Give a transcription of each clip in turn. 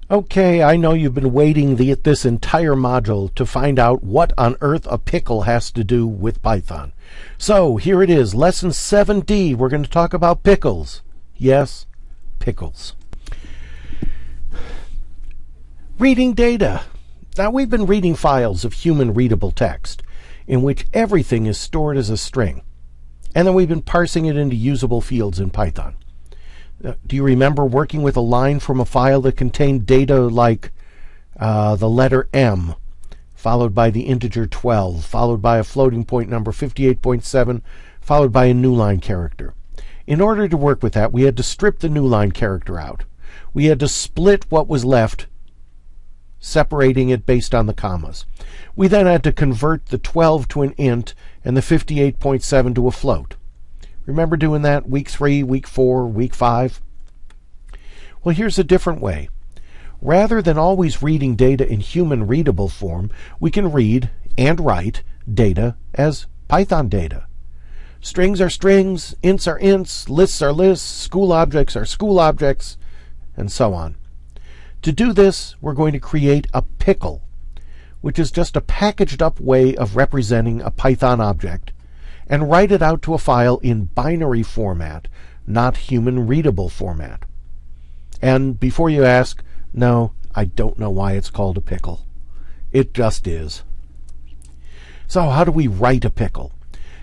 Okay, I know you've been waiting this entire module to find out what on earth a pickle has to do with Python. So here it is, Lesson 7D. We're going to talk about pickles. Yes, pickles. Reading data. Now we've been reading files of human readable text in which everything is stored as a string. And then we've been parsing it into usable fields in Python. Do you remember working with a line from a file that contained data like the letter M, followed by the integer 12, followed by a floating point number 58.7, followed by a new line character? In order to work with that, we had to strip the new line character out. We had to split what was left, separating it based on the commas. We then had to convert the 12 to an int and the 58.7 to a float. Remember doing that week 3, week 4, week 5? Well, here's a different way. Rather than always reading data in human readable form, we can read and write data as Python data. Strings are strings, ints are ints, lists are lists, school objects are school objects, and so on. To do this, we're going to create a pickle, which is just a packaged up way of representing a Python object, and write it out to a file in binary format, not human readable format. And before you ask, no, I don't know why it's called a pickle. It just is. So how do we write a pickle?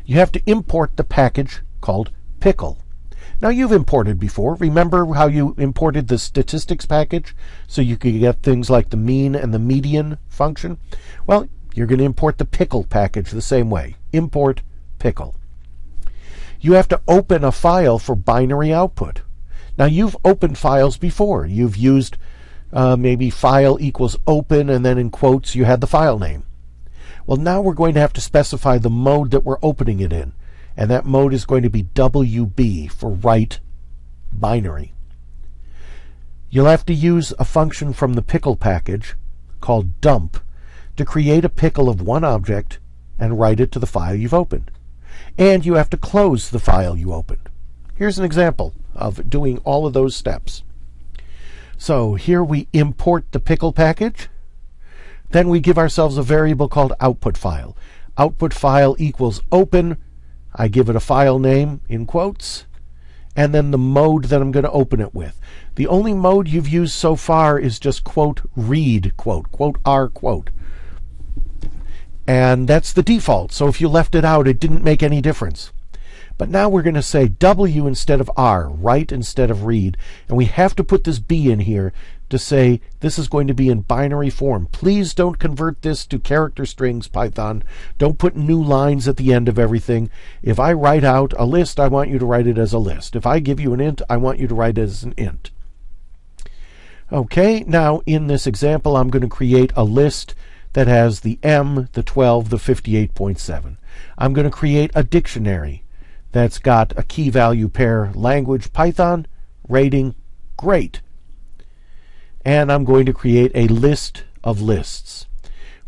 You have to import the package called pickle. Now you've imported before. Remember how you imported the statistics package so you could get things like the mean and the median function? Well, you're going to import the pickle package the same way. Import pickle. You have to open a file for binary output. Now you've opened files before. You've used maybe file equals open and then in quotes you had the file name. Well, now we're going to have to specify the mode that we're opening it in, and that mode is going to be WB for write binary. You'll have to use a function from the pickle package called dump to create a pickle of one object and write it to the file you've opened. And you have to close the file you opened. Here's an example of doing all of those steps. So here we import the pickle package. Then we give ourselves a variable called output file. Output file equals open. I give it a file name in quotes, and then the mode that I'm going to open it with. The only mode you've used so far is just quote read quote, quote r quote. And that's the default, so if you left it out, it didn't make any difference. But now we're going to say W instead of R, write instead of read, and we have to put this B in here to say this is going to be in binary form. Please don't convert this to character strings, Python. Don't put new lines at the end of everything. If I write out a list, I want you to write it as a list. If I give you an int, I want you to write it as an int. Okay, now in this example, I'm going to create a list that has the M, the 12, the 58.7. I'm going to create a dictionary that's got a key value pair, language, Python, rating, great. And I'm going to create a list of lists,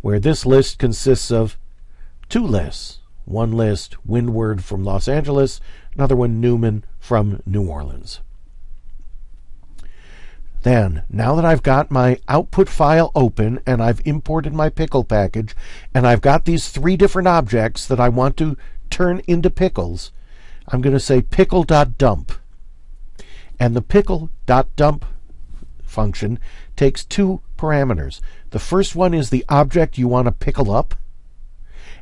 where this list consists of two lists. One list, Windward from Los Angeles, another one, Newman from New Orleans. Then, now that I've got my output file open and I've imported my pickle package and I've got these three different objects that I want to turn into pickles, I'm going to say pickle.dump. And the pickle.dump function takes two parameters. The first one is the object you want to pickle up,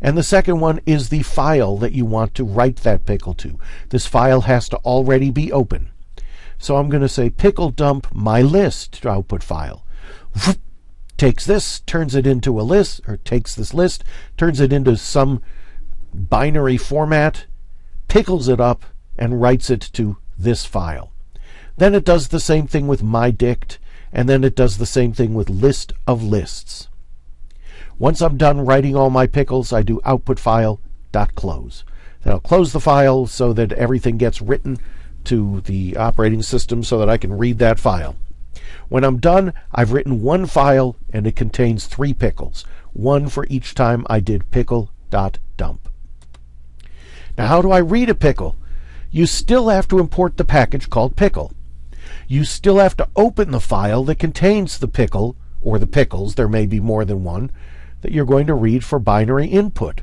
and the second one is the file that you want to write that pickle to. This file has to already be open. So I'm going to say pickle dump my list output file. Takes this, turns it into a list, or takes this list, turns it into some binary format, pickles it up, and writes it to this file. Then it does the same thing with mydict, and then it does the same thing with list of lists. Once I'm done writing all my pickles, I do output file.close. Then I'll close the file so that everything gets written to the operating system so that I can read that file. When I'm done, I've written one file and it contains three pickles, one for each time I did pickle.dump. Now how do I read a pickle? You still have to import the package called pickle. You still have to open the file that contains the pickle, or the pickles, there may be more than one, that you're going to read for binary input.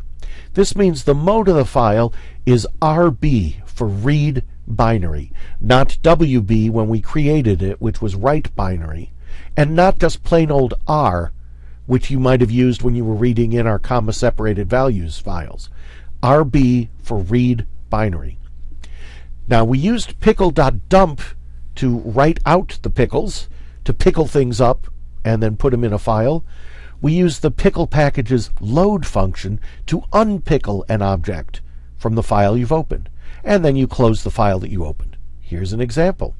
This means the mode of the file is RB for read binary, not WB when we created it, which was write binary, and not just plain old R, which you might have used when you were reading in our comma-separated values files. RB for read binary. Now, we used pickle.dump to write out the pickles, to pickle things up and then put them in a file. We used the pickle package's load function to unpickle an object from the file you've opened, and then you close the file that you opened. Here's an example.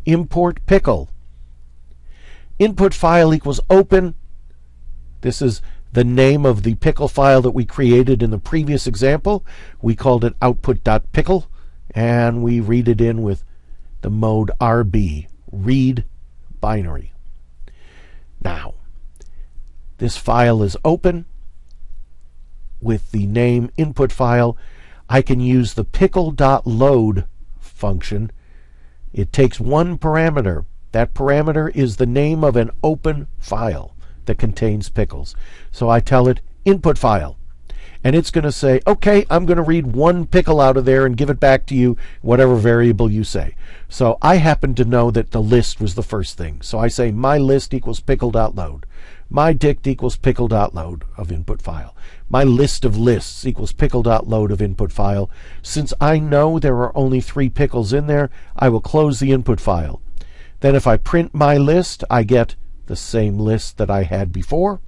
Import pickle. Input file equals open. This is the name of the pickle file that we created in the previous example. We called it output.pickle, and we read it in with the mode RB, read binary. Now, this file is open with the name input file. I can use the pickle.load function. It takes one parameter. That parameter is the name of an open file that contains pickles. So I tell it input file, and it's going to say, okay, I'm going to read one pickle out of there and give it back to you, whatever variable you say. So I happen to know that the list was the first thing. So I say my list equals pickle.load. My dict equals pickle.load of input file. My list of lists equals pickle.load of input file. Since I know there are only 3 pickles in there, I will close the input file. Then if I print my list, I get the same list that I had before.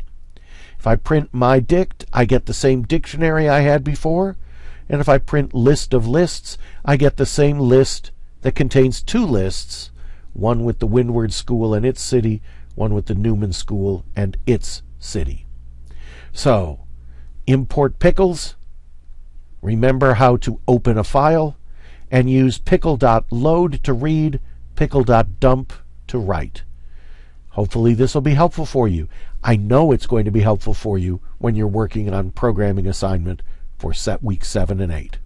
If I print my dict, I get the same dictionary I had before. And if I print list of lists, I get the same list that contains 2 lists, one with the Windward School and its city, one with the Newman School and its city. So, import pickles, remember how to open a file, and use pickle.load to read, pickle.dump to write. Hopefully this will be helpful for you. I know it's going to be helpful for you when you're working on programming assignment for week 7 and 8.